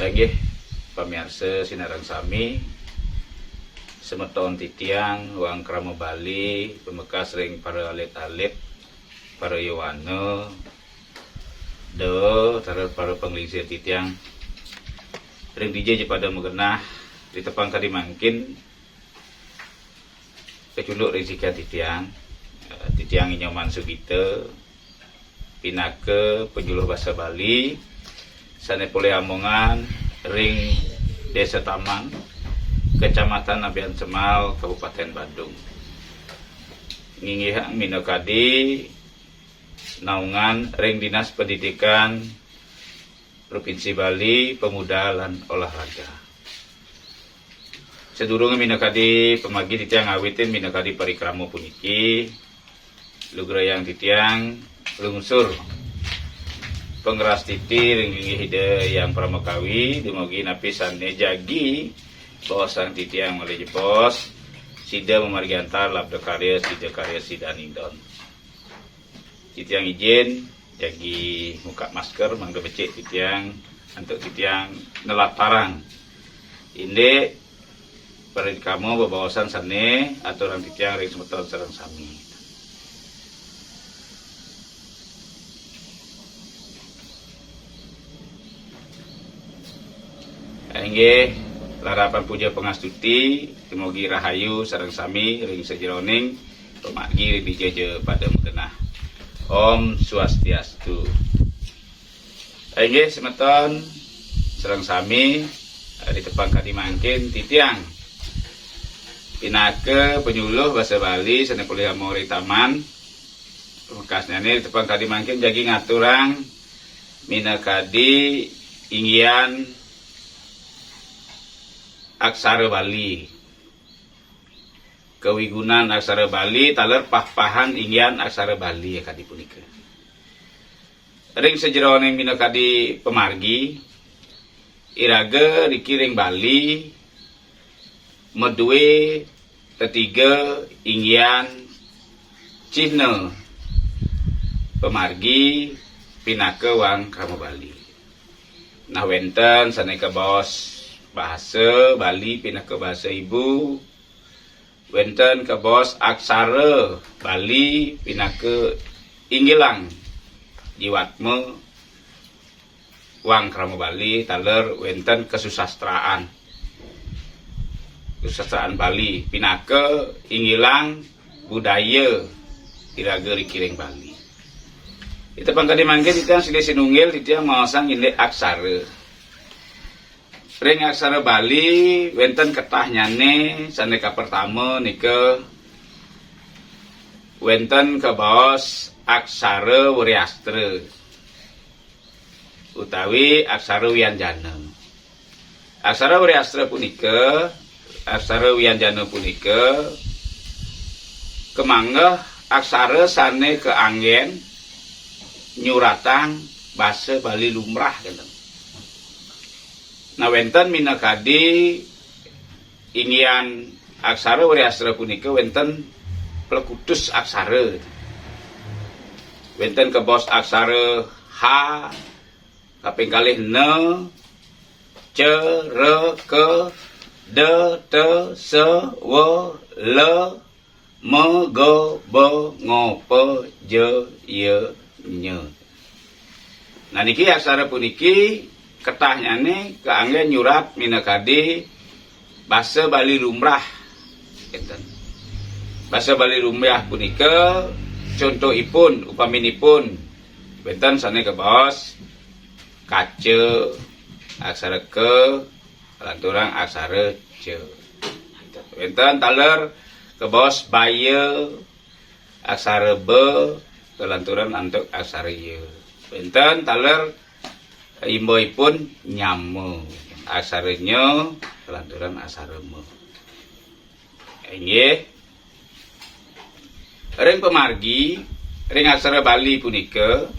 Nggih, pamirsa sinareng sami semeton titiang wang krama Bali pemekas ring para alit-alit para yawana para penglingsir titiang ring DJ pada mengenah di tepang kadi mangkin keculuk ring sikat titiang inyoman sugite pinake penjuluh bahasa Bali sane pole amongan ring Desa Taman Kecamatan Abian Cemal Kabupaten Bandung ngingihang minokadi naungan ring Dinas Pendidikan Provinsi Bali Pemuda lan Olahraga sedurunge minokadi pemagi titiang awitin minokadi parikramo puniki lugrayang titiang lungsur pengeras titi ringgi hide yang pramakawi dimogi napisan jagi bosang titi yang mulai jepos sida memargiantar labda karya sida ningdon titi yang izin jagi muka masker mangga becek titi yang untuk titi yang nelatarang ini perin kamu babawasan sane aturan titi yang ring semeton sareng sami. Inggih larapan puja pengastuti temogi rahayu sareng sami ring sejeroning pemagi dijeje pada mengenah Om Swastiastu. Inggih semeton sareng sami di tepang kadi mangkin titiang pinake penyuluh bahasa Bali sane kuliah mori taman bekasnya di tepang kadi mangkin jagi ngaturang minakadi inggian aksara Bali kewigunan aksara Bali taler pah-pahan inggian aksara Bali ya kadi punika ring sejeroning minakadi pemargi iraga dikiring Bali medue ketiga inggian Cina pemargi pinake wang krama Bali nah wenten saneka bos bahasa Bali pindah ke bahasa ibu wenten ke bos aksara Bali pindah ke inggilang jiwatme wang krama Bali taler wenten kesusastraan Bali pindah ke inggilang budaya iraga rikiring Bali itu pangkadi mangke titiang silih sinunggil titiang maosang indek aksara ring aksara Bali wenten ketahnyane saneka pertama nika wenten ke bos aksara Wriastra utawi aksara Wianjana. Aksara Wriastra punika aksara Wianjana punika kemanggeh aksara sane keanggen nyuratang basa Bali lumrah gitu. Nah wenten minakadi inggian aksara Wriastra punika wenten plekutus aksara wenten ke bos aksara H kaping kalih ne ce re ke de te se wo le me go bo ngo pe je ye nye. Nah niki aksara puniki ketahnyane keanggen nyurat minakadi basa Bali lumrah enten. Basa Bali lumrah punika contohipun upaminipun wenten sane ke bos kace aksara ke lanturang aksara ce wenten taler ke bos baya aksara be kelanturan antuk aksara ye wenten taler imboipun nyame aksaranya kelanturan aksara me inggih ring pemargi ring aksara Bali punika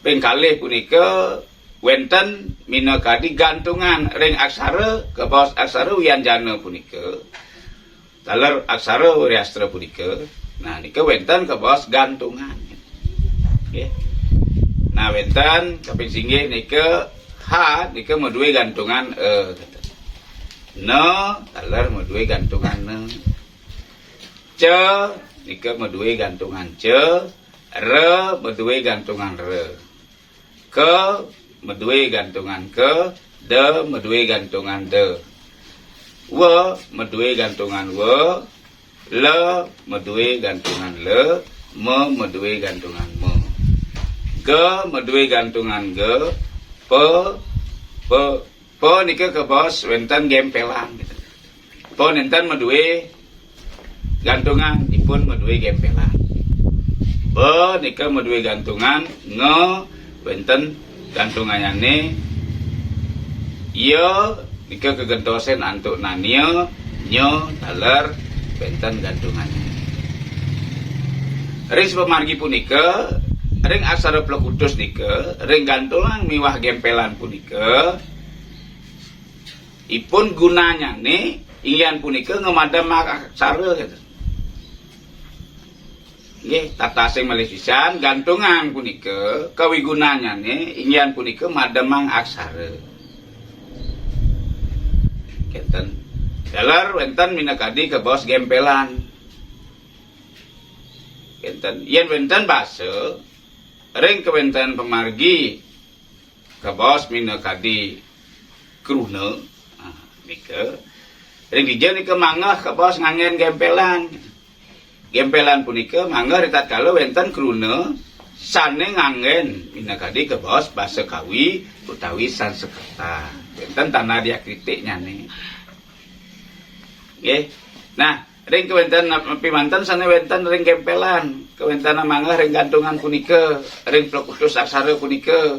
ping kalih punika wenten minakadi gantungan ring aksara ke bawah aksara Wianjana punika taler aksara Wriastra punika nah nika wenten ke bawah gantungan nggih. Nah wenten kaping singgih nika H ha nika madue gantungan ne taler madue gantungan ne ce nika madue gantungan ce re madue gantungan re ke madue gantungan ke de madue gantungan de we madue gantungan we le madue gantungan le me madue gantungan me ge madue gantungan ge pe nika ke bos wenten gempelan gitu. Po nenten madue gantungan ipun madue gempelan. Be nika madue gantungan nge wenten gantunganane iya nika kegentosen antuk nania nyo taler wenten gantungannya. Ring pemargi punika ring aksara plekutus nika ring gantungan miwah gempelan punika ipun gunanya nih ingin punika ngemadam aksara gitu. Nggih, tata sing malih pisan gantungan punika kawigunanya nih ingin punika mademang aksara. Kenten dalar wenten minakadi ke bos gempelan. Kenten yen wenten basa ring kewenten pemargi ke bos minakadi kruna nika ring dija nika mangah ke bos ngangen gempelan punika mangah ritat kala wenten kruna sane ngangen minakadi ke bos basa kawi utawi Sanskerta wenten tanah diakritiknya nih nggih. Nah ring kewenten pimanten sane wenten ring gempelan kewenten mangah ring gantungan punika ring plekutus aksara punika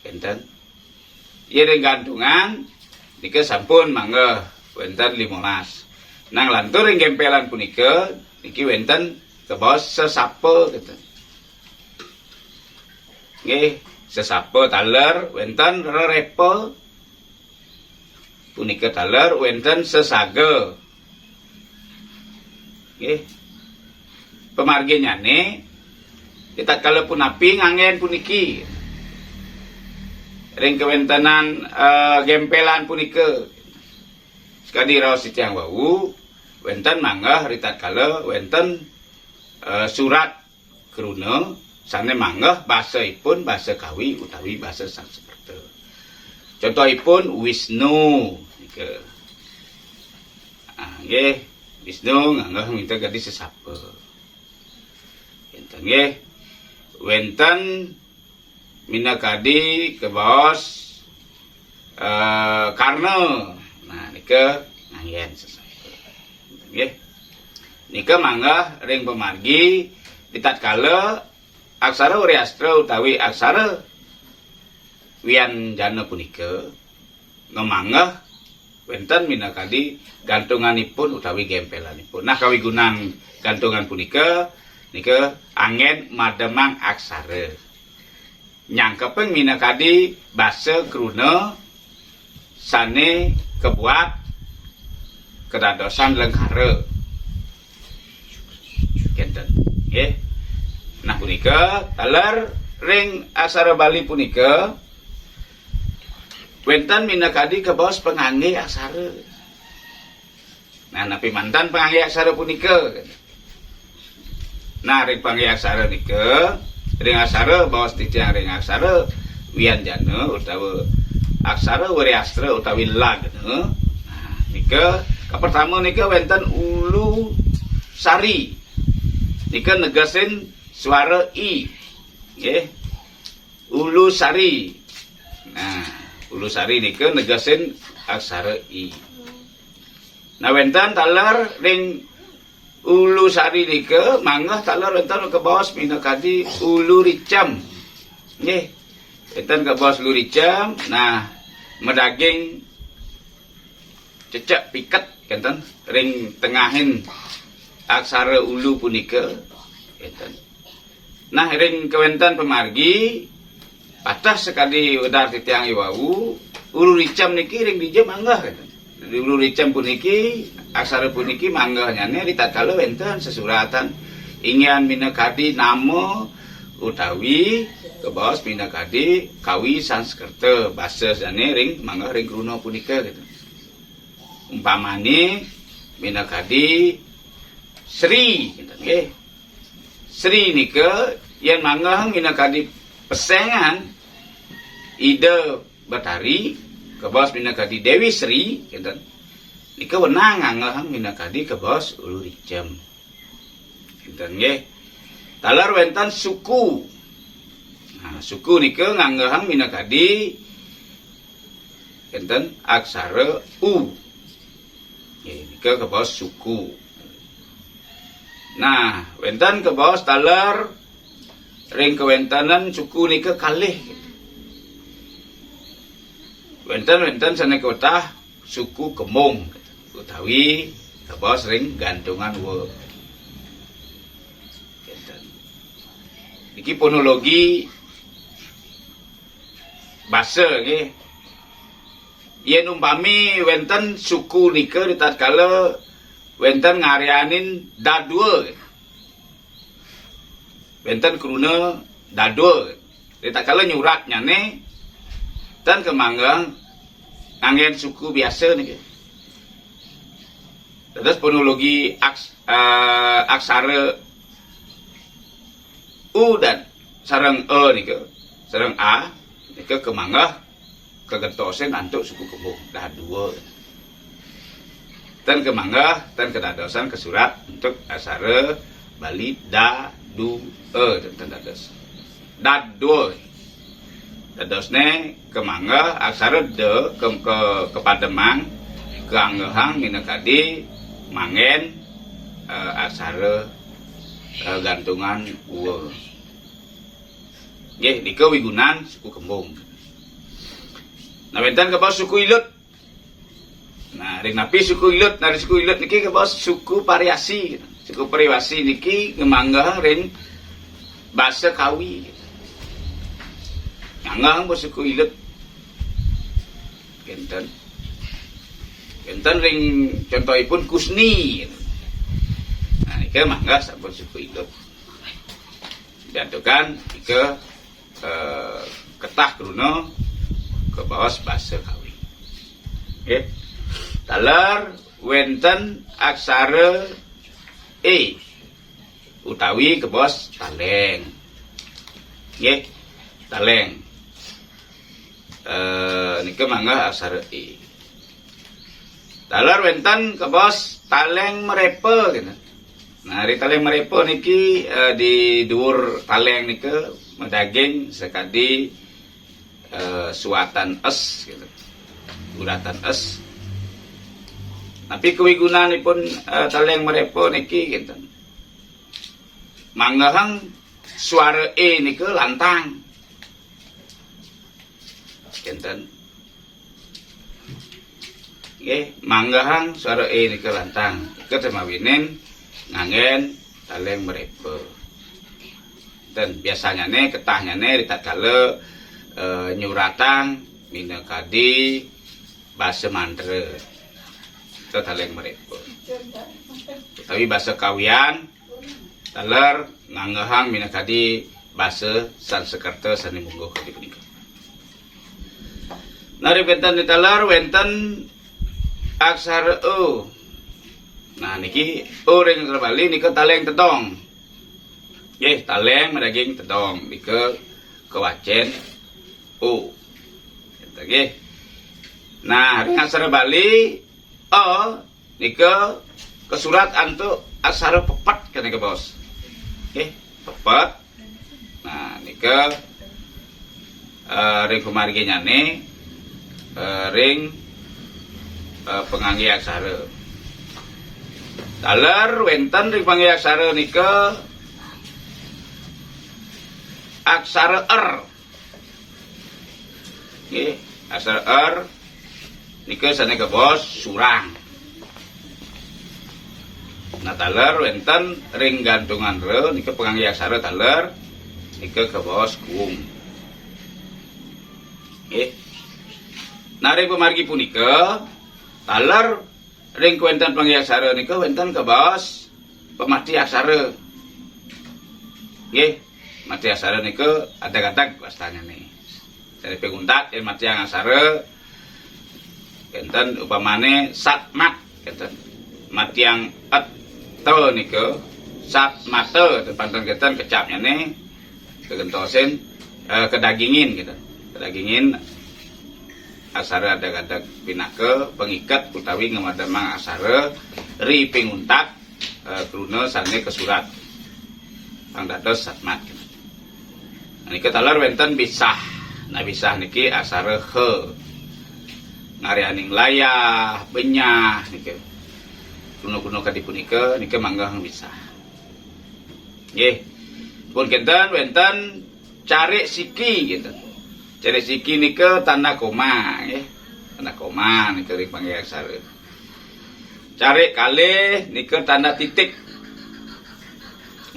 wenten ieu ring gantungan nika sampun mangga wenten 15 nang lantur ring gempelan punika niki wenten kebos sesapa gitu nggih sesapa taler wenten rerepe punika taler wenten sesage nggih pemarginyane kita kala punapi ngangen puniki ring kewentenan gempelan punika sekadi raos tiyang wau wenten manggah ritat kala wenten surat kruna sane manggah basaipun basa kawi utawi basa Sanskerta. Contohipun Wisnu nika nggih Wisnu nganggah minta gadi sesapa enten nggih wenten minakadi ke bos karena nah nika nganggen sesapa nggih nika manggah ring pemargi ditatkala aksara Wriastra utawi aksara Wianjana punika ngemanggah wenten minakadi gantunganipun utawi gempelanipun. Nah kawigunan gantungan punika nika angin mademang aksara nyangkepeng minakadi basa kruna sane kebuat kedadosan lengkara kenten nggih. Nah punika taler ring aksara Bali punika wenten minakadi kebos pengangge aksara. Nah napi mantan pengangge aksara punika. Nah ring pengangge aksara nika ring aksara bawas titiang ring aksara Wianjana utawi aksara Wriastra utawi lagna. Nah nika pertama nika wenten ulu sari. Nika negasin suara i. Nggih. Ulu sari. Nah, ulu sari nika negasin aksara i. Nah wenten taler ring ulu sari nika manggah taler wenten ke bawah minakadi ulu ricam. Nggih. Wenten ke bawah ulu ricam. Nah, medaging cecak piket kenten ring tengahin aksara ulu punika kenten. Nah ring kewenten pemargi patah sekali wedar titiang iwau ulu ricam niki ring dija manggah kenten. Ulu ricam puniki aksara puniki manggah nyane ritatkala wenten sesuratan ingin minakadi nama utawi kebos pinakadi kawi Sanskerta basa jane ring mangga ring kruna punika gitu. Umpamane pinakadi Sri gitu nggih. Sri nika yen mangga pinakadi pesengan Ida Batari kebos pinakadi Dewi Sri gitu. Nika wenang ngangehang pinakadi kebos Ulu Rijem. Gitu nggih. Talar wenten suku. Nah, suku nika nganggehang minakadi enten aksara U. Nika kebos suku. Nah, wenten kebos talar ring kewentanan suku nika kalih. Wenten sana kota suku Kemung utawi kebos ring gantungan we. Iki fonologi basa nggih. Yen umpami wenten suku nika ditatkala wenten ngaryanin dadua. Wenten kruna dadua. Ditatkala nyurat nyane dan kemanggang nganggen suku biasa niki. Terus fonologi aksara U dan sarang E nika, sarang A nika kemanggah kegentosen antuk suku Kemung dah dua. Dan kemanggah dan kedadosan kesurat untuk aksara Bali da du E dan dados. Dadua. Dadosne kemanggah aksara de ke Pademang keanggehang minakadi mangen aksara gantungan uwe. Nggih, nika wigunan suku Kembung. Nah, wenten kebos suku Ilut. Nah, ring napi suku Ilut, nah suku Ilut niki kebos suku Pariasi. Suku Pariasi niki ngemanggah ring basa Kawi. Nganggah bos suku Ilut. Enten ring contohipun Kusni. Ika mangga sampun suku Ilut. Diantukan ika ketah kruna ke bawah basa Kawi. Nggih. Talar wenten aksara E utawi ke bawah Taleng. Nggih. Taleng. Nika mangga aksara E. Talar wenten ke bawah Taleng Merepe gitu. Nah, di Taleng Merepo niki di dhuwur Taleng nika medaging sekadi suatan es gitu. Uratan es. Tapi kewigunanipun Taleng Merepo niki gitu. Manggahang suara E nika lantang. Kinten. Nggih, manggahang suara E nika lantang. Ika temawinen ngangen Taleng Merepe. Dan biasanya ketahnya ditatkala nyuratan minakadi basa Mandra itu Taleng Merepe. Tapi basa Kawian taler nganggehang minakadi basa Sanskerta sane mungguh kadi punika. Nari wenten di taler wenten aksara O. Nah niki ring Bali nika Taleng Tedong. Nggih, Taleng medaging Tedong nika kewacen U. Eta nggih. Nah, ring aksara Bali O nika kesurat antuk aksara pepet kene Bos. Nggih, pepet. Nah, nika ring kumargi nyane ring pengangge aksara. Taler wenten ring pangge aksara nika aksara R. Nggih, aksara R nika sane kebos surang. Nah, taler wenten ring gantungan R nika pangangge aksara taler nika kebos kuung. Nggih. Nah, ring pemargi punika taler ring wenten pangge aksara nika wenten kebos pemati aksara. Nggih. mati asara nika adag-adag wastanya nih. Dari penguntat yang mati yang asara enten upamane satmat enten mati yang atau nika satmata pantun keten kecapnya nih kegentosin kedagingin gitu. Kedagingin asara adag-adag pinake pengikat utawi ngemadamang asara ri penguntat kruna sane kesurat pangdados satmat. Niki taler wenten bisah. Nah bisah niki asara he. Ngarianing layah, benyah niki. Kuno-kuno kadipunika niki manggah bisah. Nggih. Pun kenten wenten cari siki gitu. Cari siki nika tanda koma nggih. Tanda koma niki dipanggil asara. Cari kalih nika tanda titik.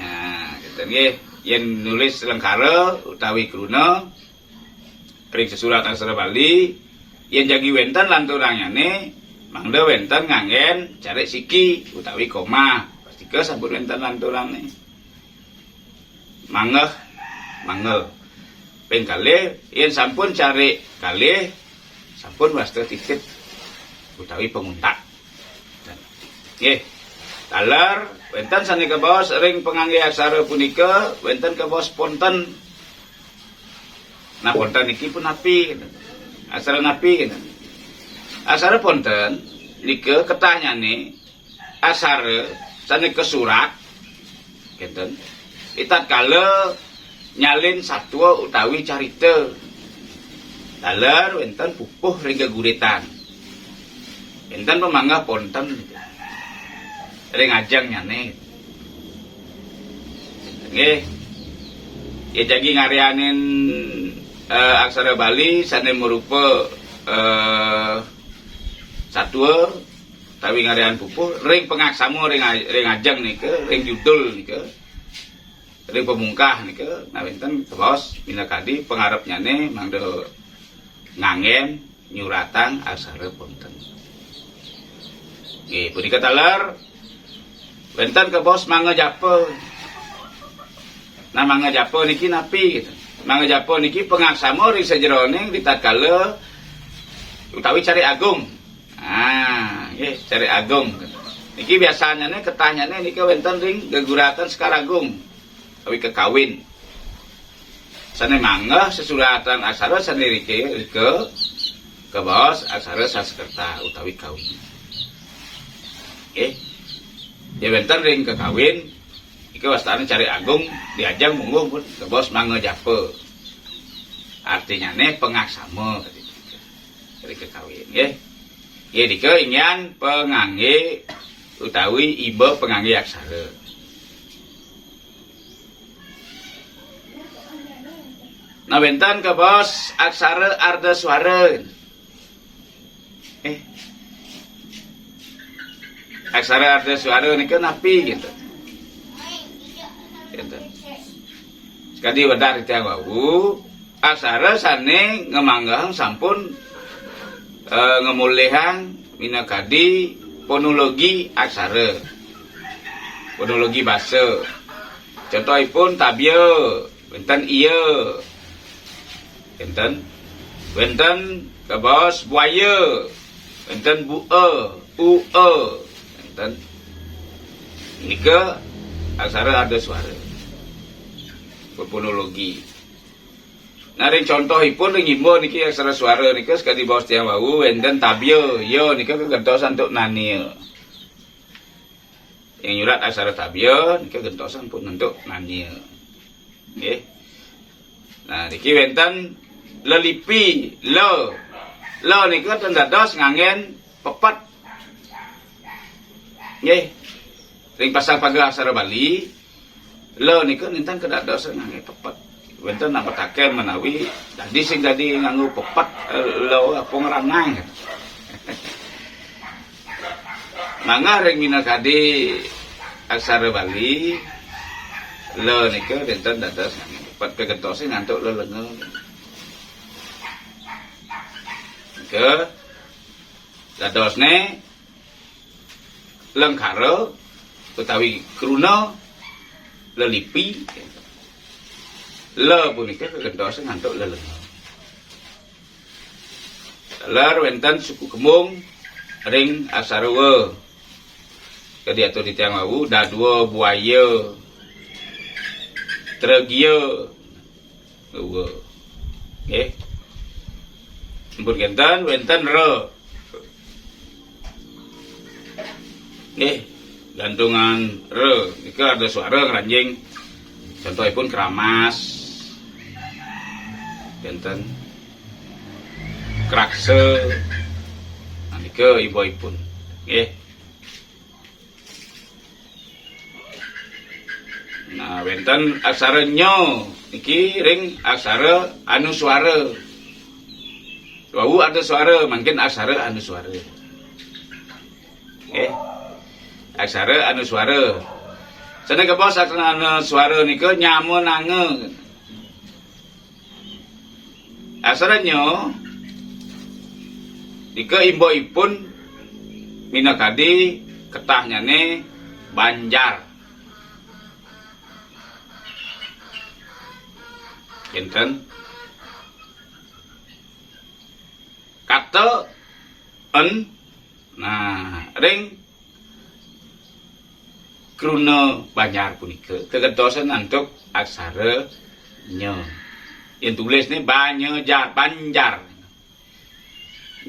Nah, gitu nggih. Yen nulis lengkara utawi kruna ring sesurat aksara Bali yen jagi wenten lanturangane mangda wenten nganggen cari siki utawi koma pastike sampun wenten lanturane mangeh mangel ping kalih yen sampun cari kalih sampun wasta titik utawi penguntak nggih. Taler wenten sani kebos ring pengangge aksara punika wenten kebos ponten. Nah ponten niki pun api gitu. Aksara napi gitu. Aksara ponten nika ketanyane aksara sani kesurat gitu. Itat kala nyalin satwa utawi carita. Taler wenten pupuh ring geguritan. Wenten pemanggah ponten gitu. Ring ajang nyane. Nggih. Ya jagi ngarianin aksara Bali sane merupa satwa tawi ngarian pupuh ring pengaksama ring ajang nika, ring judul nika. Ring pemungkah nika, nah wenten bos minakadi pengarep nyane mangda ngangen nyuratan aksara ponten. Nggih, punika taler wenten ke bos mangga japa. Nah mangga japa niki napi gitu. Mangga japa niki pengaksama ring sajerone ditatkala utawi cari agung. Ah, nggih, cari agung. Niki biasanya nih ketanyane niki wenten ring geguratan Sekar Agung. Utawi kekawin. Sane mangga sesuratan aksara sane rike ke bos aksara Sanskerta utawi kawin. Nggih. Ya wenten ring kekawin iki wastane cari agung diajang mungguh pun ke bos mangga japa. Artinya ne pengaksama dari kekawin nggih. Nggih dika ingyan pengangge utawi iba pengangge aksara. Nah wenten ke bos aksara ardhaswara. Aksara ardhaswara nika napi gitu. Gitu. Sekadi wedar tiyang wau aksara sane ngemanggang sampun ngemulihang minakadi fonologi aksara. Fonologi basa. Contohipun tabya, wenten iya. Wenten kabos buaya. Wenten bu'a, u'a. Dan nika aksara ardhaswara fonologi. Nah ring contohipun ring imbo niki aksara swara nika sekadi baos tiyang wau wenten tabya ya nika kegentosan untuk nania. Yang nyurat aksara tabya nika gentosan pun untuk nania. Nggih. Nah niki wenten lelipi lo nika tendados ngangen pepet. Nggih. Ring pasang paga aksara Bali, lo niku nintan kedados ngangge pepet. Wenten napetaken menawi dadi sing dadi nganggo pepet lo apa ngranang. Mangga ring minakadi aksara Bali, lo niku nintan dados ngangge pepet kegentos ngantuk lo lenga. Ke dadosne lengkara utawi kruna lelipi le punika kegentosan ngantuk lelenga. Taler wenten suku Kemung ring Asarewa. Kadiatur di tiang wau dadua buaya tregia uwe. Nggih. Sampun genten wenten re. Nggih, gantungan re nika ada suara ngranjing. Contohipun keramas. Genten krakse. Nah nika ibu-ibun. Nggih. Nah, wenten aksara nyo iki ring aksara anuswara. Wau ada suara, mungkin aksara anuswara. Aksara anuswara. Seneng kebos aksara anuswara nika nyamun nange. Aksara nyo nika imbo-ipun minakadi ketahnyane Banjar. Kinten kata en nah ring kruna Banjar punika kegentosan antuk aksara nya yang tulis ni Banjar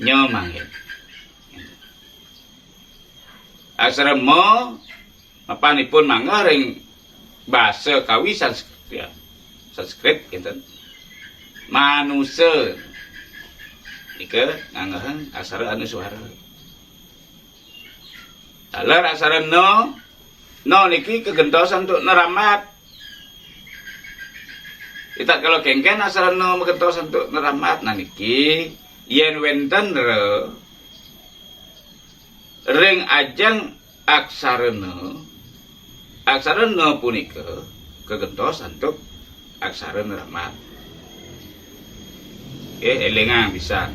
nya mangke aksara ma apanipun mangga ring basa kawi Sanskrit kinten manusia nika nganggahan aksara anuswara. Taler aksara no niki kegentosan untuk neramat. Kita kalau kengken aksara no kegentosan untuk neramat. Nah niki yen wenten re ring ajeng aksara no punika kegentosan untuk aksara neramat. Elengang bisa.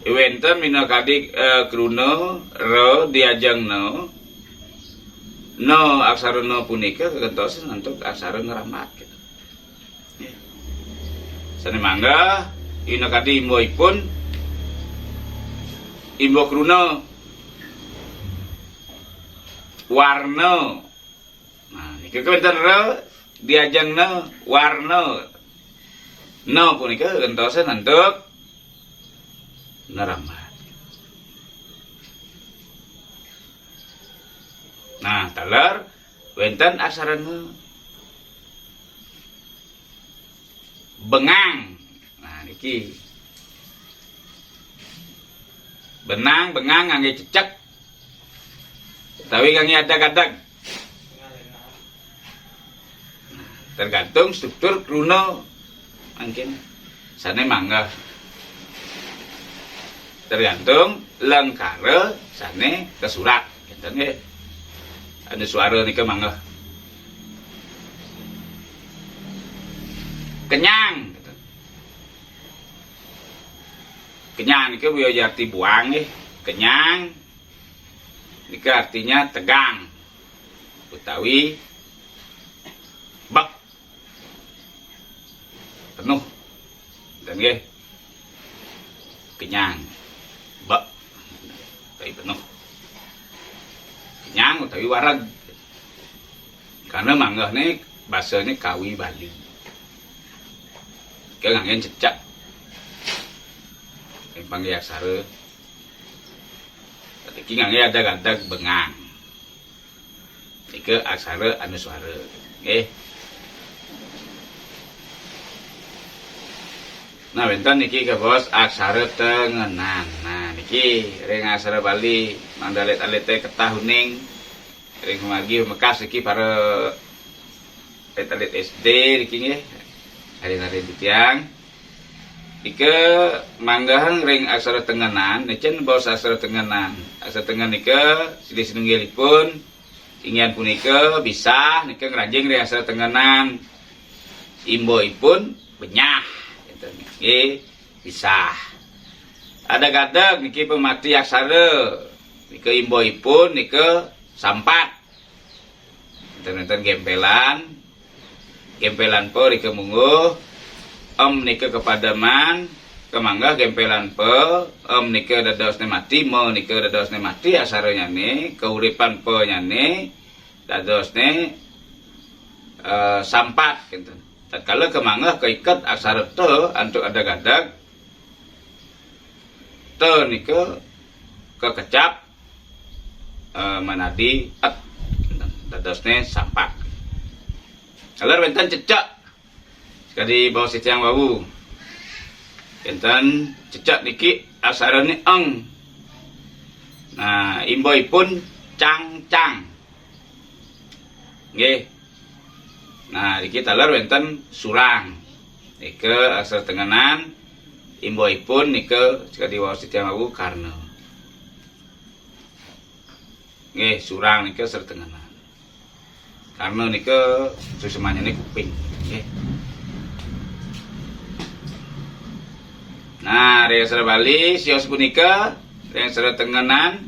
Wenten minakadi kruna re diajeng no aksara no punika kegentosan untuk aksara neramat. Sane mangga inakadi imboipun imbo kruna warna. Nah niki wenten re diajeng no warna. No punika kegentosan untuk neramat. Nah, taler wenten aksara bengang. Nah niki benang ngangge cecek. Tapi ngangge adag-adag. Tergantung struktur kruna mungkin sane mangga tergantung lengkara sane kesurat kinten nggih ada suara nika mangga kenyang gitu. Kenyang nika wiyo arti buang nggih kenyang nika artinya tegang utawi bak penuh dan nggih kenyang bak utawi penuh kenyang utawi wareg karena manggah nih bahasanya kawi Bali kaya nganggen cecak yang panggil aksara iki ngangge adag-adag bengang iki aksara anuswara nggih. Nah, wenten niki ke bos aksara tengenan. Nah, niki ring aksara Bali mandalet-alete ketah huning ring magi mekas iki para alit SD niki nggih. Hari-hari tiang. Ike manggahan ring aksara tengenan, necen bos aksara tengenan. Aksara tengen nika silih-sinunggilipun ingin punika bisa nika ngranjing ring aksara tengenan. Imboipun benyah. Niki bisa. Adag-adag niki pemati aksara. Nika imboipun nika sampat. Enten gempelan. gempelan pe rike mungguh nika kepadaman kemangga gempelan pe nika dadosne mati me nika dadosne mati asaranya ne keuripan pe nyane dadosne sampat gitu. Tatkala kemangga keikat aksara te antuk adag-adag te nika kekecap manadi at dadosne sampat. Kalau benten cecak sekali bawah sitiang wawu benten cecak niki asarane eng. Nah imboipun cang-cang nggih. Nah, iki taler wenten surang. Nika asal tenganan imboipun nika jika diwaos titiang wawu karna. Nggih, surang nika asal tenganan. Karna nika susemanyane kuping, nggih. Nah, dari asal Bali sios punika yang asal tenganan.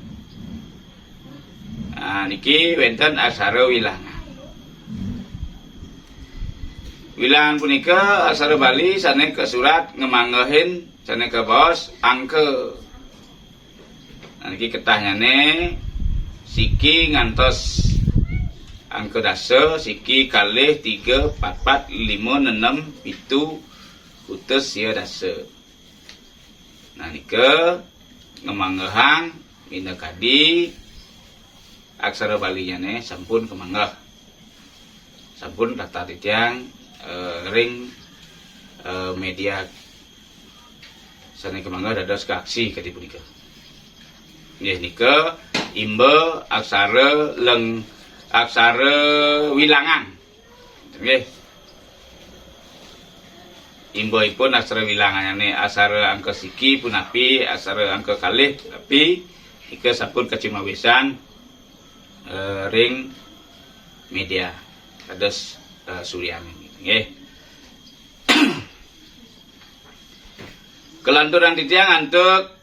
Nah, niki wenten aksara wilangan. Wilangan punika aksara Bali sane ke surat ngemanggehin sane ke bos angke. Nah niki ketahnyane siki ngantos angke dasa siki kalih 3 4 4 5 6 7 utus sia dasa. Nah nika ngemanggehang minakadi aksara Bali nyane sampun kemanggeh. Sampun daftar titiang ring media sana kemangga dados ke aksi kadi punika. Nggih nika imbe aksara wilangan. Nggih. Imboipun aksara wilangane aksara angka siki punapi aksara angka kalih tapi nika sampun kacimawisan ring media dados suryani. Nggih. Kelanturan titiang antuk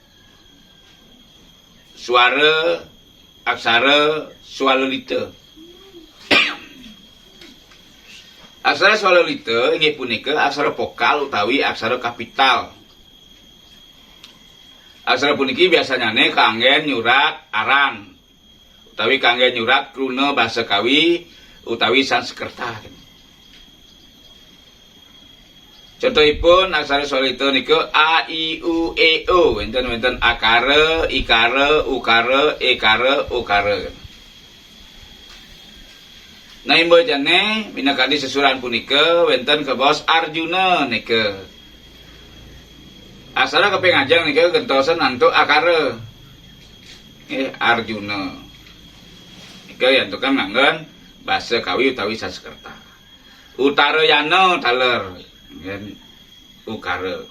suara aksara swalolita. Aksara swalolita inggih punika aksara vokal utawi aksara kapital. Aksara puniki biasanya kangge nyurat aran utawi kangge nyurat kruna basa kawi utawi Sanskerta. Contohipun aksara swalolita niku a i u e o wenten akara, ikara, ukara, ekara, ukara. Nah imbo jane minakadi sesuran punika wenten ke bos Arjuna nika. Aksara kepengajeng nika gentosan antuk akara. Arjuna. Nika yantukan nganggen basa kawi utawi Sanskerta. Utarayana taler ngen ukara.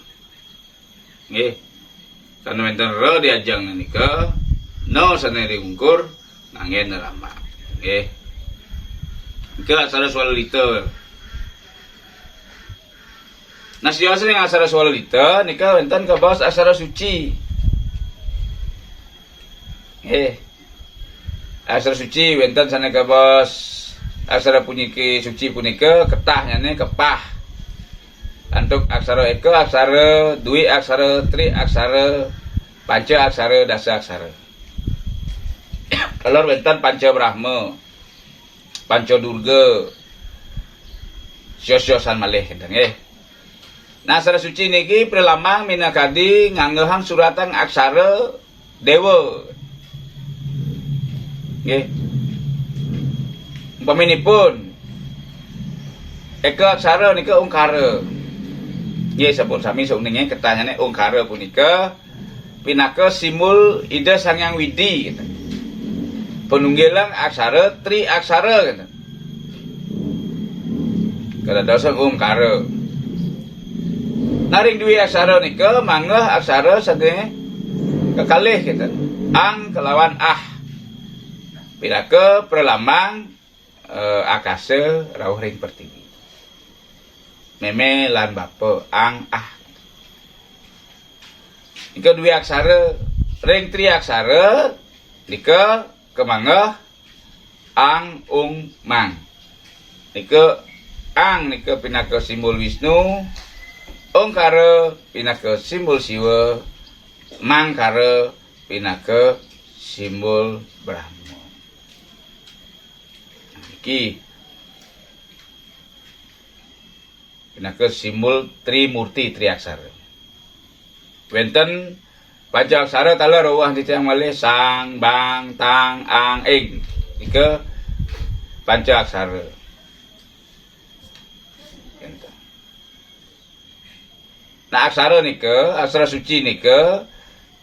Nggih. Sana wenten re diajeng nika no sana diungkur nanggen nerama. Nggih. Nika aksara swalolita. Nah sios ring aksara swalolita nika wenten ka bos aksara suci. Nggih. Aksara suci wenten sana ka bos aksara puniki suci punika ketahnyane kepah. Antuk aksara eka, aksara dwi, aksara tri, aksara panca, aksara dasa aksara. Kalau wenten panca brahma, panca durga, sios-siosan malih enten nggih. Nah aksara suci niki prelamang minakadi nganggehang suratan aksara dewa. Nggih. Umpaminipun eka aksara nika ungkara. Nggih sampun sami saunenge ketanyane ungkara punika pinaka simul Ida Sang Hyang Widi gitu. Penunggilan aksara tri aksara gitu. Kadadosan ungkara. Naring dua aksara nika manggeh aksara sadene kekalih gitu. Ang kelawan ah. Pinaka perlambang akase rawuh ring pertiwi. Meme lan bapa ang ah. Nika dua aksara ring tri aksara nika kemanggeh ang ung mang. Nika Ang nika pinaka simbol Wisnu, Ongkara pinaka simbol Siwa, Mangkara pinaka simbol Brahma. Iki pinaka simbol Trimurti Triaksara. Wenten pancaksara tala rawah ditiang malih Sang, Bang, Tang, Ang, Ing. Ika pancaksara. Nah aksara nika, aksara suci nika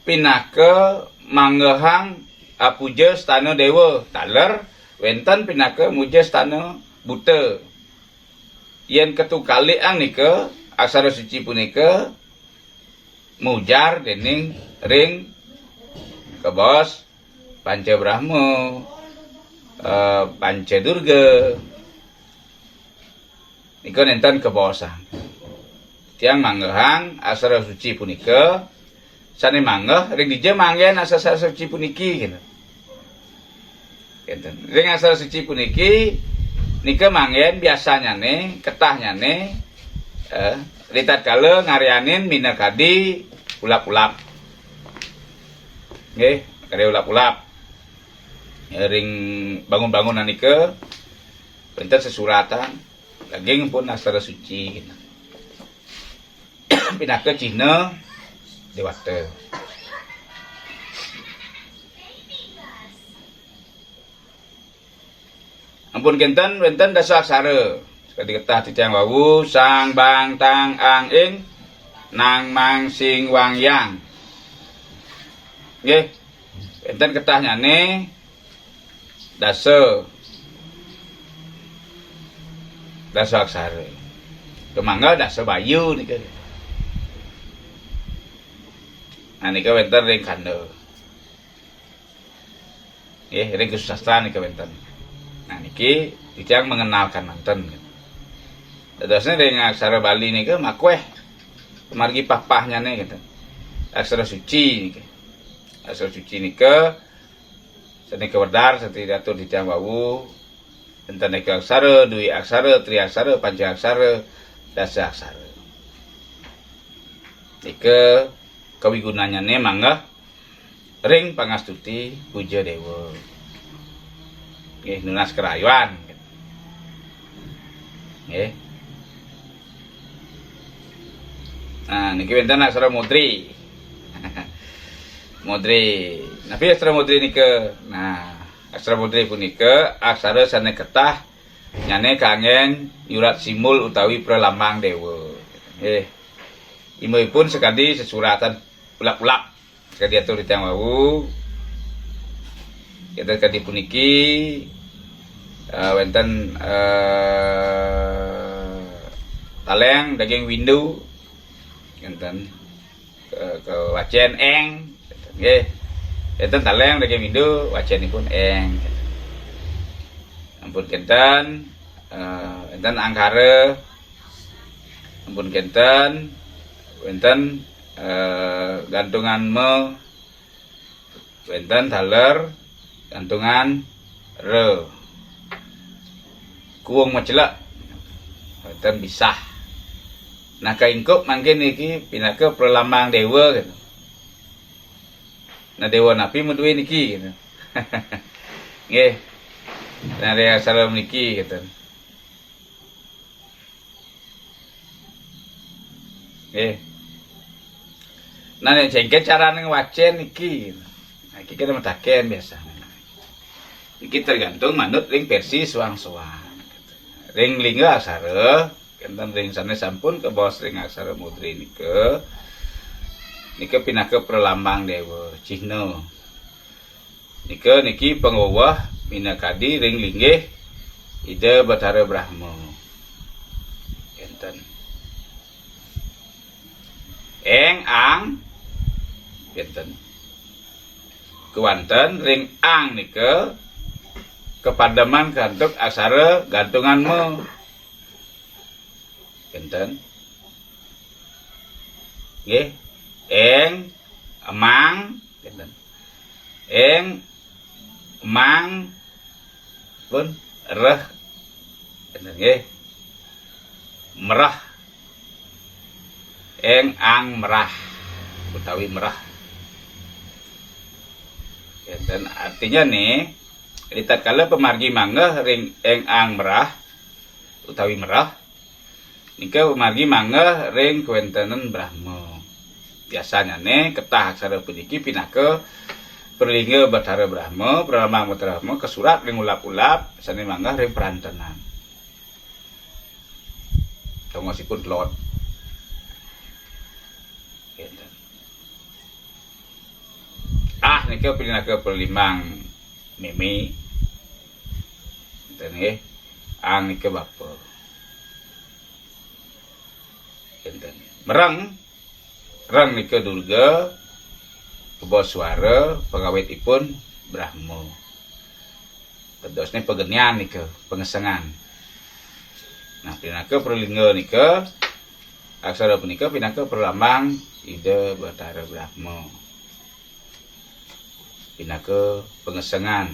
pinaka manggehang apuja stana dewa taler wenten pinaka muja stana buta. Yen ketukaliang nika aksara suci punika mujar dening ring kebos Panca Brahma, Panca Durga. Nika nenten kebosang. Tiang manggehang aksara suci punika sane manggeh ring dije manggen aksara suci puniki gitu. Gitu. Ring aksara suci puniki nika manggen biasanya nih ketahnya nih ritat kala ngarianin minakadi ulap-ulap. Nggih, kade ulap-ulap. Ring bangun-bangunan nika pinten sesuratan lagi pun aksara suci gitu. Pinaka Cina Dewata. Ampun kenten wenten dasa aksara. Sekali ketah titiang wawu Sang, Bang, Tang, Ang, Ing, Nang, Mang, Sing, Wang, Yang. Nggih. Wenten ketahnya nih dasa aksara. Kemangga dasa bayu nika. Nah nika wenten ring kanda. Ring kesusastra nika wenten. Nah niki titiang mengenalkan manten. Dadosnya ring aksara Bali nika makweh margi papahnya nih gitu. Aksara suci nika. Aksara suci nika sanika wedar sati diatur titiang wawu. Enten nika aksara, dui aksara, tri aksara, panca aksara, dasa aksara. Nika kawigunanya ne mangga ring pangastuti puja dewa. Nggih nunas kerayuan. Nggih. Nah niki wenten aksara mudri. Mudri. Napi aksara mudri nika. Nah, aksara mudri punika aksara sane ketah nyane kangen yurat simul utawi pralambang dewa. Nggih. Imeuipun sekadi sesuratan ulap-ulap sekadi atur titiang wawu. Kita kadi puniki wenten taleng daging windu wenten ke wacen eng nggih. Enten taleng daging windu wacenipun eng. Ampun kenten enten angkara. Ampun kenten wenten gantungan me wenten taler gantungan re kuung macelak wenten bisah. Nah kaingkup mangkin niki pinaka pralambang dewa gitu. Nah dewa napi muduwe niki gitu. Nggih. Nah rea salam niki gitu. Nggih. Nah nek jengket carane ngwacen iki. Nah iki kena metaken biasa. Iki tergantung manut ring versi suang-suang. Ring lingga aksara, kenten ring sane sampun ke bawah ring aksara mudri nika. Nika pinaka pralambang dewa Cihna. Nika niki pangowah minakadi ring linggih Ida Bathara Brahma. Kenten. Eng ang kenten. Kewanten ring ang nika kepadaman kantuk aksara gantungan me. Kenten. Nggih. Eng emang kenten. Eng emang pun reh kenten nggih. merah, eng ang merah utawi merah. Dan artinya nih, di tatkala pemargi manggeh ring eng ang merah utawi merah, nika pemargi manggeh ring kewentanan Brahma. Biasanya nih ketah aksara puniki pinake perlingga Bathara Brahma, Pralamang Bathara Brahma kesurat ring ulap-ulap sane manggah ring perantenan. Tongosipun telot. Nika pinake perlimang meme. Enten nggih. Nika bapa. Enten. Mereng. Reng nika Durga. Kebo suara pengawetipun Brahma. Tedosne pegenian nika, pengesengan. Nah, pinake perlingga nika aksara punika pinake perlambang Ida Bathara Brahma. Pinake pengesengan,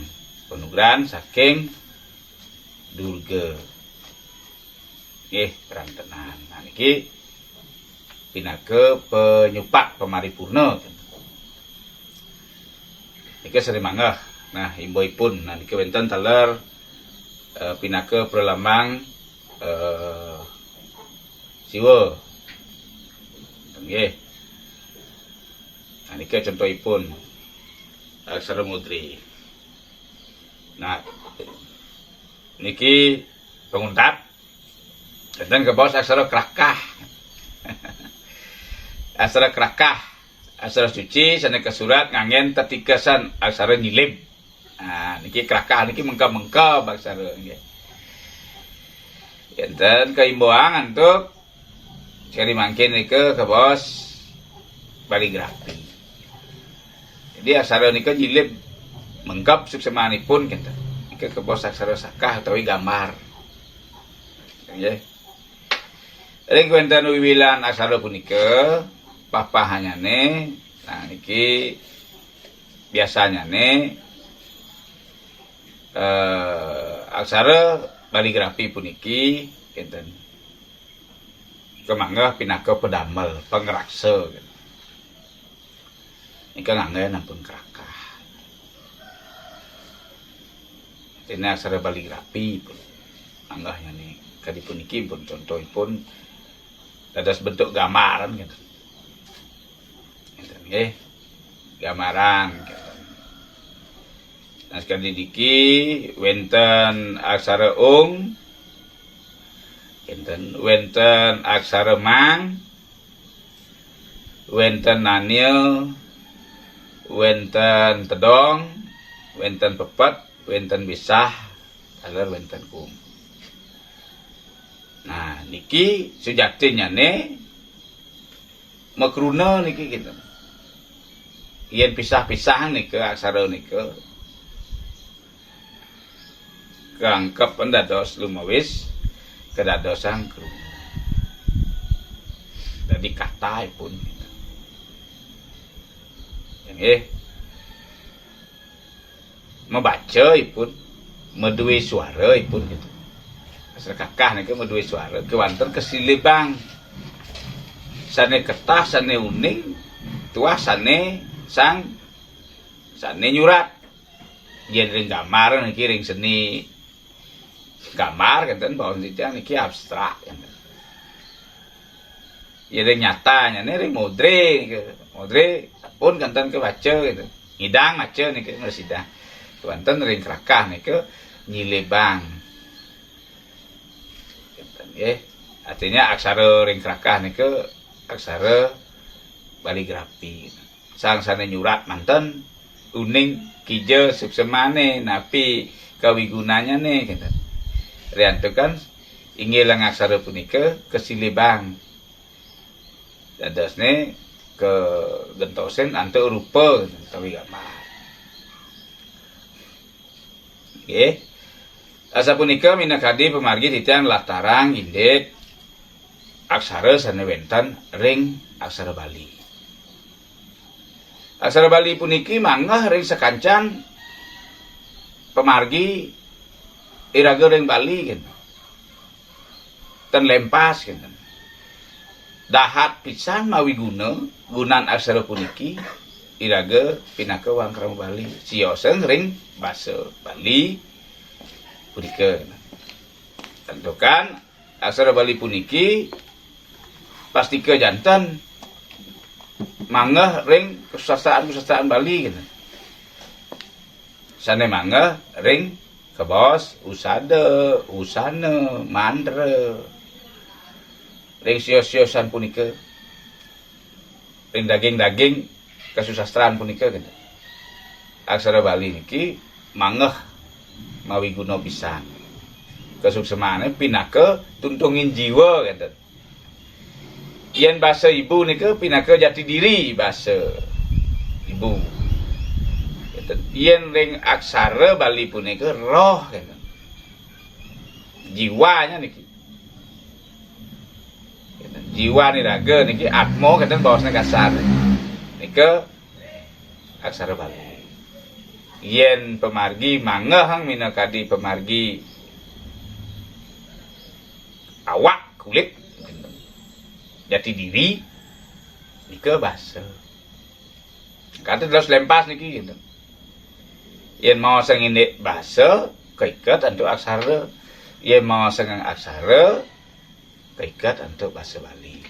penugrahan saking Durga. Perantenan. Nah niki pinake penyupat pemaripurna. Niki sering manggah. Nah, imboipun. Nah, niki wenten taler pinake perlambang Siwa. Nggih. Nah, niki contohipun aksara mudri. Nah, niki penguntat. Dan ke bawah aksara krakah. Aksara krakah. Aksara suci sana kesurat ngangen tetikasan aksara nyilib. Nah, niki krakah niki mengkap-mengkap aksara nggih. Enten keimboang untuk cari mangkin niki ke bos baligrafi. Jadi aksara niki nyilib mengkap suksemanipun kinten. Niki ke bos aksara sakah utawi gambar. Nggih. Ring wenten wiwilan aksara punika papahanyane, nah niki biasanya nih aksara baligrafi puniki kinten kemanggah pinake pedamel pengraksa gitu. Nika ngangge nampun krakah. Ini aksara baligrafi pun manggahnya nih kadi puniki pun contohipun dados bentuk gambaran gitu. Nggih. Gambaran gitu. Nah sekali niki wenten aksara ung, wenten aksara mang, wenten nanil, wenten tedong, wenten pepet, wenten bisah, agar wenten kum. Nah niki sujatinya nih makruna niki gitu. Yen pisah-pisah nih ke aksara nika keangkep dados lumawis kedadosan krungu. Dadi kataipun gitu. Nggih. Membaca ipun meduwe suara ipun gitu. Asal kakah nika meduwe suara kewanten kesilibang. Sane ketah sane uning tuah sane sang sane nyurat yen ring gambar niki ring seni gambar kenten bawon titiang niki abstrak kenten yen ring nyata nyane ring modre pun kenten kebaca gitu ngidang maca niki sidang wonten ring krakah niki nyilebang kenten nggih artinya aksara ring krakah niki aksara baligrafi gitu. Sang sana nyurat manten uning kija suksemane napi kawigunanya nih gitu. Rianto kan ingin aksara punika kesilibang. Dadasne ke gentosen antuk rupa utawi gambar. Nggih. Asa punika minakadi pemargi titiang latarang indit aksara sana wenten ring aksara Bali. Aksara Bali puniki manggah ring sekancan pemargi iraga ring Bali gitu. ten lempas kinten. Dahat pisan mawi gunan aksara puniki iraga pinaka wangkrama Bali. Sioseng ring basa Bali punika. Tentukan aksara Bali puniki pastika janten mangeh ring kesusastraan Bali gitu. Sane mangeh ring kebos, usana, mandra. Ring sios-siosan punika. Ring daging-daging kesusastraan punika gitu. Aksara Bali niki mangeh mawi guna pisan. Kesuksemane pinaka tuntungin jiwa gitu. Yen basa ibu nika pinaka jati diri basa ibu. Yen ring aksara Bali punika roh gitu. Jiwanya niki. Jiwa niraga niki atmo keten bawasna kasar. Nika aksara Bali. Yen pemargi mangehang minakadi pemargi awak kulit jati diri nika basa. Kata terus lempas niki gitu. Yen mau sengindek basa keikat untuk aksara. Yen mau sengang aksara keikat untuk basa Bali.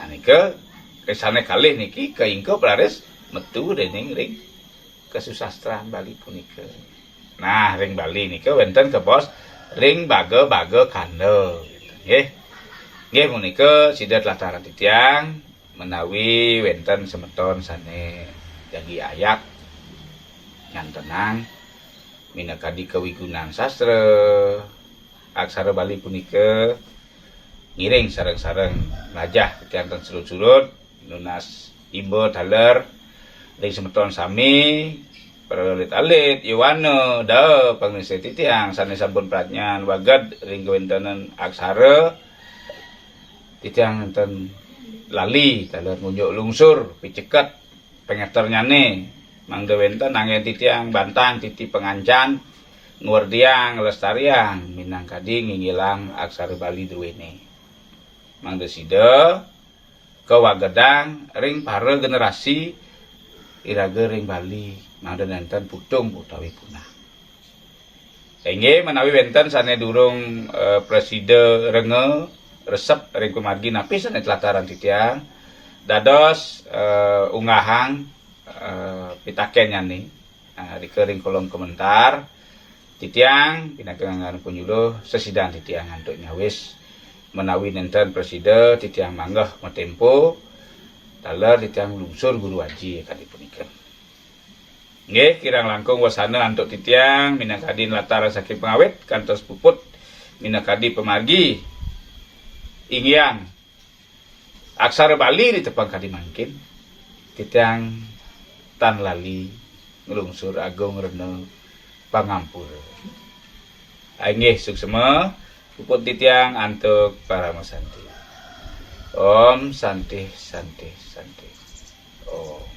Nah nika kesane kalih niki keingko pelaris metu dening ring kesusastraan Bali punika. Nah ring Bali nika wonten kebos ring baga-baga kanda gitu. Nggih. Nggih punika sidat lataran titiang menawi wonten semeton sane jagi ayak ngantenang minakadi kawigunan sastra aksara Bali punika ngiring sareng-sareng lajah ketianten surut-surut nunas imbo taler ring semeton sami paralit-alit iwana da pangnese titiang sanes sampun pratnyan wagad ring kawontenan aksara titiang enten lali taler ngunjuk lungsur piceket pengeter nyane mangda wenten angin titiang bantang titi pengancan ngurdiang lestariang minangkadi ngingilang aksara Bali duwene mangda sida kawagedang ring para generasi iraga ring Bali mangda nenten putung utawi punah. Inggih menawi wenten sane durung preside renge resep ring kumargi napi sane lataran titiang dados unggahan pitaken nyane dikering kolom komentar titiang pinakengan penyuluh sesidang titiang antuk nyawis menawi nenten preside titiang manggah metempo taler titiang lungsur guru haji kali punika. Nggih kirang langkung wasana antuk titiang minangkadi lataran saking pengawet kantos puput minangkadi pemargi inggian aksara Bali ditepang kadi mangkin titiang tan lali ngelungsur agung rene pangampur. Inggih suksema puput titiang antuk para masanti. Om santi santi santi. Om.